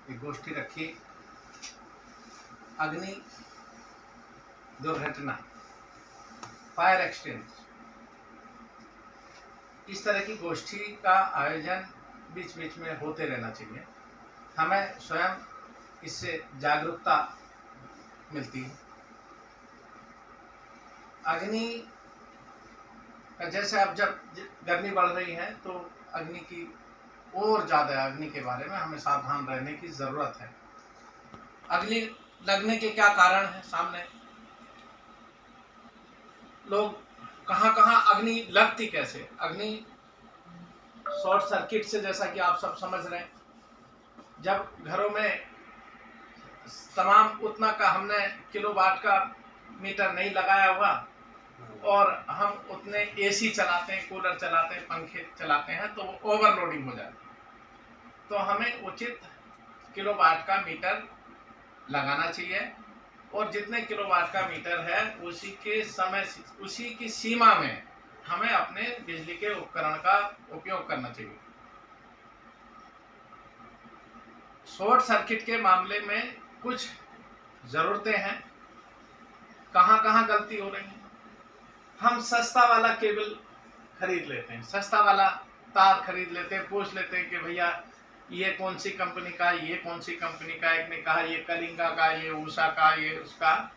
एक गोष्ठी रखी, अग्नि दुर्घटना, फायर एक्सटिंग्विश, इस तरह की गोष्ठी का आयोजन बीच बीच में होते रहना चाहिए। हमें स्वयं इससे जागरूकता मिलती है। अग्नि का जैसे अब जब गर्मी बढ़ रही है तो अग्नि की और ज़्यादा अग्नि के बारे में हमें सावधान रहने की ज़रूरत है। अग्नि लगने के क्या कारण हैं सामने, लोग कहाँ कहाँ अग्नि लगती कैसे। अग्नि शॉर्ट सर्किट से, जैसा कि आप सब समझ रहे हैं, जब घरों में तमाम उतना का हमने किलोवाट का मीटर नहीं लगाया हुआ और हम उतने एसी चलाते हैं, कूलर चलाते हैं, पंखे चलाते हैं तो वो ओवरलोडिंग हो जाती है। तो हमें उचित किलोवाट का मीटर लगाना चाहिए और जितने किलोवाट का मीटर है उसी के समय, उसी की सीमा में हमें अपने बिजली के उपकरण का उपयोग करना चाहिए। शॉर्ट सर्किट के मामले में कुछ ज़रूरतें हैं, कहाँ कहाँ गलती हो रही है। हम सस्ता वाला केबल खरीद लेते हैं, सस्ता वाला तार खरीद लेते हैं, पूछ लेते हैं कि भैया ये कौन सी कंपनी का, ये कौन सी कंपनी का। एक ने कहा ये कलिंगा का, ये उषा का, ये उसका।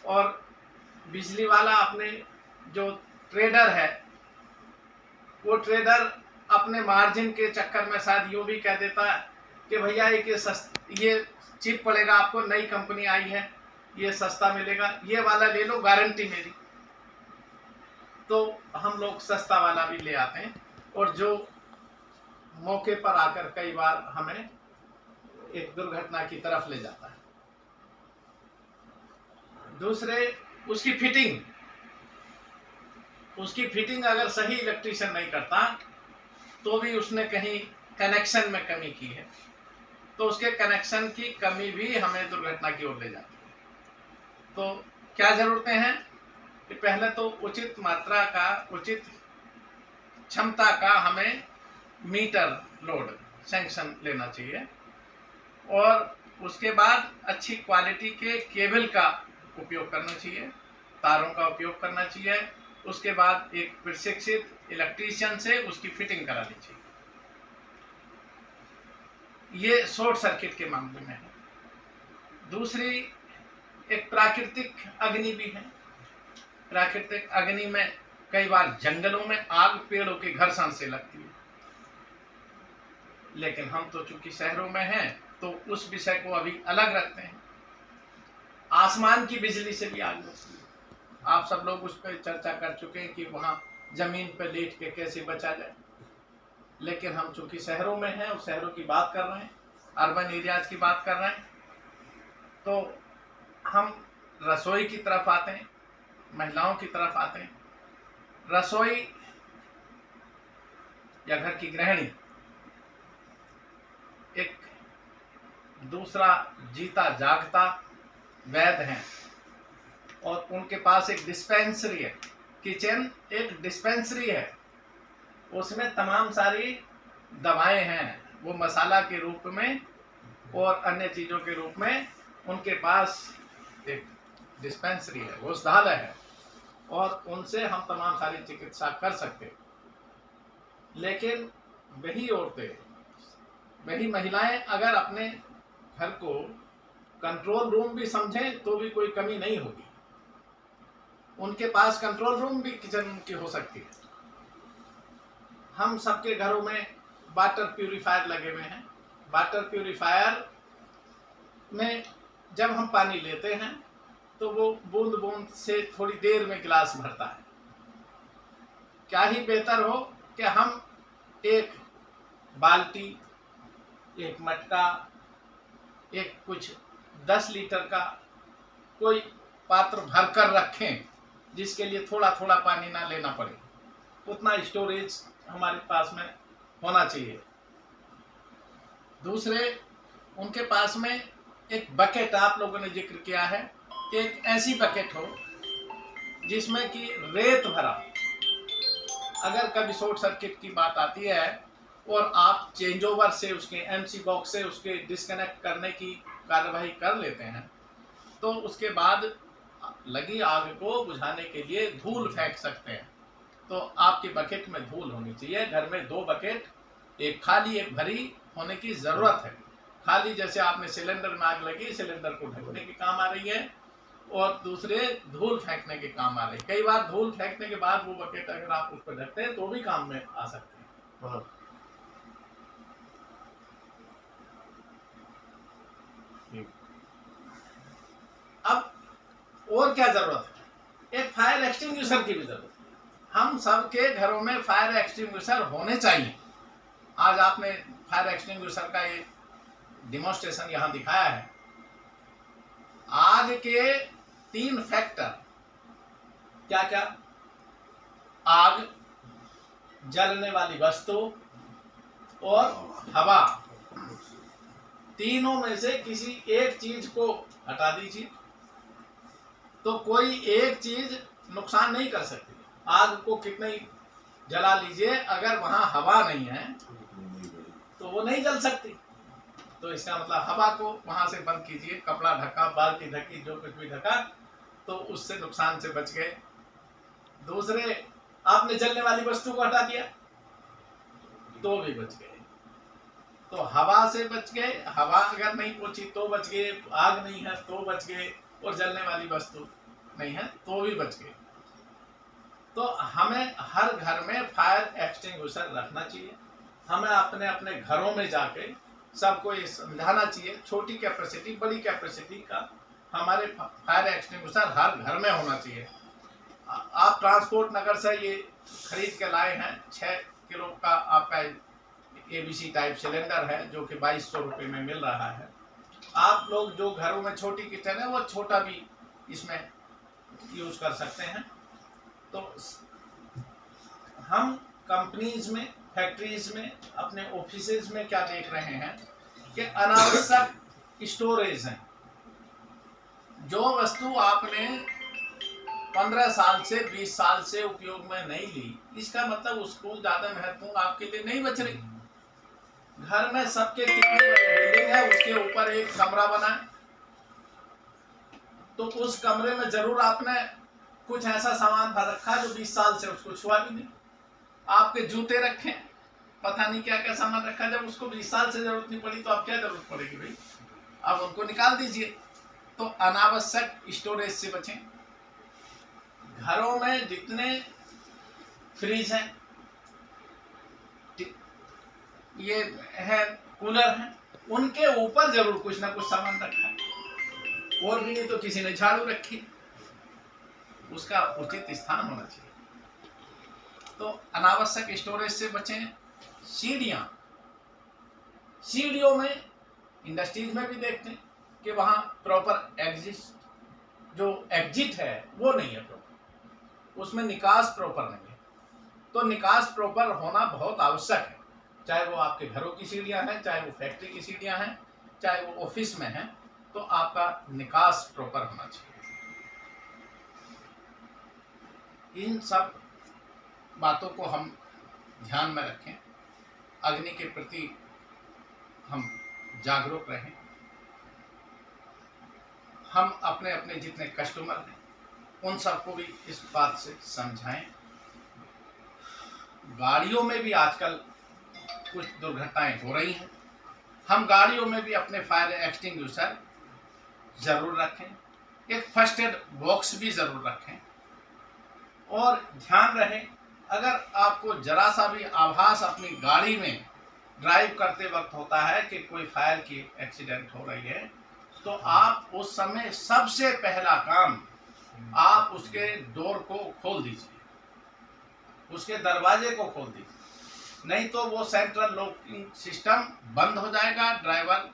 और बिजली वाला अपने जो ट्रेडर है, वो ट्रेडर अपने मार्जिन के चक्कर में शायद यूँ भी कह देता है कि भैया ये चिप पड़ेगा आपको, नई कंपनी आई है, ये सस्ता मिलेगा, ये वाला ले लो, गारंटी मेरी। तो हम लोग सस्ता वाला भी ले आते हैं और जो मौके पर आकर कई बार हमें एक दुर्घटना की तरफ ले जाता है। दूसरे, उसकी फिटिंग अगर सही इलेक्ट्रीशियन नहीं करता तो भी उसने कहीं कनेक्शन में कमी की है, तो उसके कनेक्शन की कमी भी हमें दुर्घटना की ओर ले जाती है। तो क्या जरूरतें हैं कि पहले तो उचित मात्रा का, उचित क्षमता का हमें मीटर लोड सैंक्शन लेना चाहिए और उसके बाद अच्छी क्वालिटी के केबल का उपयोग करना चाहिए, तारों का उपयोग करना चाहिए। उसके बाद एक प्रशिक्षित इलेक्ट्रीशियन से उसकी फिटिंग करानी चाहिए। ये शॉर्ट सर्किट के मामले में है। दूसरी, एक प्राकृतिक अग्नि भी है। प्राकृतिक अग्नि में कई बार जंगलों में आग पेड़ों के घर्षण से लगती है, लेकिन हम तो चूंकि शहरों में हैं तो उस विषय को अभी अलग रखते हैं। आसमान की बिजली से भी आग लगती है। आप सब लोग उस पर चर्चा कर चुके हैं कि वहाँ जमीन पर लेट के कैसे बचा जाए, लेकिन हम चूंकि शहरों में हैं और शहरों की बात कर रहे हैं, अर्बन एरियाज की बात कर रहे हैं, तो हम रसोई की तरफ आते हैं, महिलाओं की तरफ आते हैं। रसोई या घर की गृहिणी एक दूसरा जीता जागता वैद्य हैं और उनके पास एक डिस्पेंसरी है। किचन एक डिस्पेंसरी है, उसमें तमाम सारी दवाएं हैं, वो मसाला के रूप में और अन्य चीज़ों के रूप में उनके पास एक डिस्पेंसरी है, औषधालय है और उनसे हम तमाम सारी चिकित्सा कर सकते हैं। लेकिन वही औरतें, वही महिलाएं अगर अपने घर को कंट्रोल रूम भी समझें तो भी कोई कमी नहीं होगी। उनके पास कंट्रोल रूम भी किचन की हो सकती है। हम सबके घरों में वाटर प्यूरिफायर लगे हुए हैं। वाटर प्यूरिफायर में जब हम पानी लेते हैं तो वो बूंद बूंद से थोड़ी देर में गिलास भरता है। क्या ही बेहतर हो कि हम एक बाल्टी, एक मटका, एक कुछ 10 लीटर का कोई पात्र भरकर रखें जिसके लिए थोड़ा थोड़ा पानी ना लेना पड़े। उतना स्टोरेज हमारे पास में होना चाहिए। दूसरे, उनके पास में एक बकेट, आप लोगों ने जिक्र किया है, एक ऐसी बकेट हो जिसमें कि रेत भरा, अगर कभी शॉर्ट सर्किट की बात आती है और आप चेंज ओवर से उसके एमसी बॉक्स से उसके डिस्कनेक्ट करने की कार्यवाही कर लेते हैं, तो उसके बाद लगी आग को बुझाने के लिए धूल फेंक सकते हैं। तो आपके बकेट में धूल होनी चाहिए। घर में 2 बकेट, एक खाली एक भरी होने की जरूरत है। खाली जैसे आपने सिलेंडर में आग लगी, सिलेंडर को ढकने के काम आ रही है, और दूसरे धूल फेंकने के काम आ रही है। कई बार धूल फेंकने के बाद वो बकेट अगर आप उस पर ढकते हैं तो भी काम में आ सकते हैं। अब और क्या जरूरत है? एक फायर एक्सटिंग्विशर की भी जरूरत है। हम सबके घरों में फायर एक्सटिंग्विशर होने चाहिए। आज आपने फायर एक्सटिंग्विशर का ये डिमोन्स्ट्रेशन यहां दिखाया है। आग के 3 फैक्टर क्या क्या? आग, जलने वाली वस्तु और हवा। तीनों में से किसी एक चीज को हटा दीजिए तो कोई एक चीज नुकसान नहीं कर सकती। आग को कितने ही जला लीजिए, अगर वहां हवा नहीं है तो वो नहीं जल सकती। तो इसका मतलब हवा को वहां से बंद कीजिए। कपड़ा ढका, बाल्टी ढकी, जो कुछ भी ढका, तो उससे नुकसान से बच गए। दूसरे, आपने जलने वाली वस्तु को हटा दिया तो भी बच गए। तो हवा से बच गए, हवा अगर नहीं पहुंची तो बच गए, आग नहीं है तो बच गए, और जलने वाली वस्तु नहीं है तो भी बच गए। तो हमें हर घर में फायर एक्सटिंग्विशर रखना चाहिए। हमें अपने अपने घरों में जाके सबको ये समझाना चाहिए, छोटी कैपेसिटी बड़ी कैपेसिटी का हमारे फायर एक्सटिंग्विशर हर घर में होना चाहिए। आप ट्रांसपोर्ट नगर से ये खरीद के लाए हैं, 6 किलो का आपका ABC टाइप सिलेंडर है, जो कि 2200 रुपये में मिल रहा है। आप लोग जो घरों में छोटी किचन है, वो छोटा भी इसमें यूज कर सकते हैं। तो हम कंपनीज में, फैक्ट्रीज में, अपने ऑफिसेज में क्या देख रहे हैं कि अनावश्यक स्टोरेज है। जो वस्तु आपने 15 साल से 20 साल से उपयोग में नहीं ली, इसका मतलब उसको ज्यादा महत्व आपके लिए नहीं बच रही। घर में सबके कितनी बड़ी बिल्डिंग है, उसके ऊपर एक कमरा बना है, तो उस कमरे में जरूर आपने कुछ ऐसा सामान भर रखा जो 20 साल से उसको छुआ भी नहीं। आपके जूते रखे, पता नहीं क्या क्या सामान रखा, जब उसको 20 साल से जरूरत नहीं पड़ी तो अब क्या जरूरत पड़ेगी भाई? अब उनको निकाल दीजिए। तो अनावश्यक स्टोरेज से बचें। घरों में जितने फ्रिज हैं, ये है, कूलर हैं, उनके ऊपर जरूर कुछ ना कुछ सामान रखा है, और भी नहीं तो किसी ने झाड़ू रखी, उसका उचित स्थान होना चाहिए। तो अनावश्यक स्टोरेज से बचें। सीढ़ियों में, इंडस्ट्रीज में भी देखते हैं कि वहां प्रॉपर जो एग्जिट है वो नहीं है प्रॉपर, उसमें निकास प्रॉपर नहीं है। तो निकास प्रॉपर होना बहुत आवश्यक है, चाहे वो आपके घरों की सीढ़ियां हैं, चाहे वो फैक्ट्री की सीढ़ियां हैं, चाहे वो ऑफिस में हैं, तो आपका निकास प्रॉपर होना चाहिए। इन सब बातों को हम ध्यान में रखें, अग्नि के प्रति हम जागरूक रहें। हम अपने अपने जितने कस्टमर हैं उन सबको भी इस बात से समझाएं। गाड़ियों में भी आजकल कुछ दुर्घटनाएं हो रही हैं, हम गाड़ियों में भी अपने फायर एक्सटिंग्विशर जरूर रखें, एक फर्स्ट एड बॉक्स भी जरूर रखें, और ध्यान रहे अगर आपको जरा सा भी आभास अपनी गाड़ी में ड्राइव करते वक्त होता है कि कोई फायर की एक्सीडेंट हो रही है, तो आप उस समय सबसे पहला काम आप उसके डोर को खोल दीजिए, उसके दरवाजे को खोल दीजिए, नहीं तो वो सेंट्रल लॉकिंग सिस्टम बंद हो जाएगा, ड्राइवर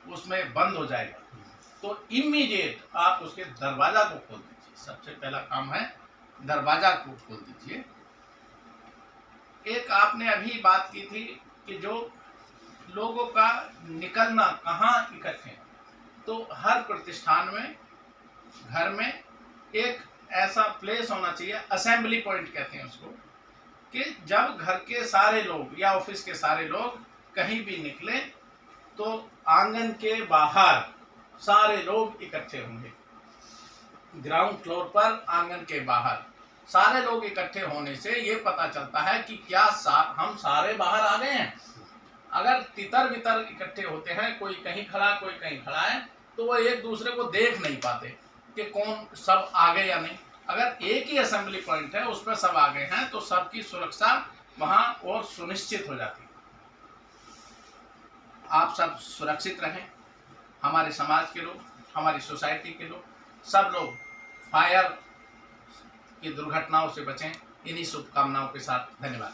उसमें बंद हो जाएगा। तो इमीडिएट आप उसके दरवाजा को खोल दीजिए, सबसे पहला काम है दरवाजा को खोल दीजिए। एक आपने अभी बात की थी कि जो लोगों का निकलना कहाँ इकट्ठे, तो हर प्रतिष्ठान में, घर में एक ऐसा प्लेस होना चाहिए, असेंबली पॉइंट कहते हैं उसको, कि जब घर के सारे लोग या ऑफिस के सारे लोग कहीं भी निकले तो आंगन के बाहर सारे लोग इकट्ठे होंगे। ग्राउंड फ्लोर पर आंगन के बाहर सारे लोग इकट्ठे होने से ये पता चलता है कि क्या हम सारे बाहर आ गए हैं। अगर तितर बितर इकट्ठे होते हैं, कोई कहीं खड़ा कोई कहीं खड़ा है, तो वो एक दूसरे को देख नहीं पाते कि कौन सब आ गए या नहीं। अगर एक ही असेंबली पॉइंट है, उस पर सब आ गए हैं, तो सबकी सुरक्षा वहां और सुनिश्चित हो जाती है। आप सब सुरक्षित रहें, हमारे समाज के लोग, हमारी सोसाइटी के लोग, सब लोग फायर की दुर्घटनाओं से बचें। इन्हीं शुभकामनाओं के साथ धन्यवाद।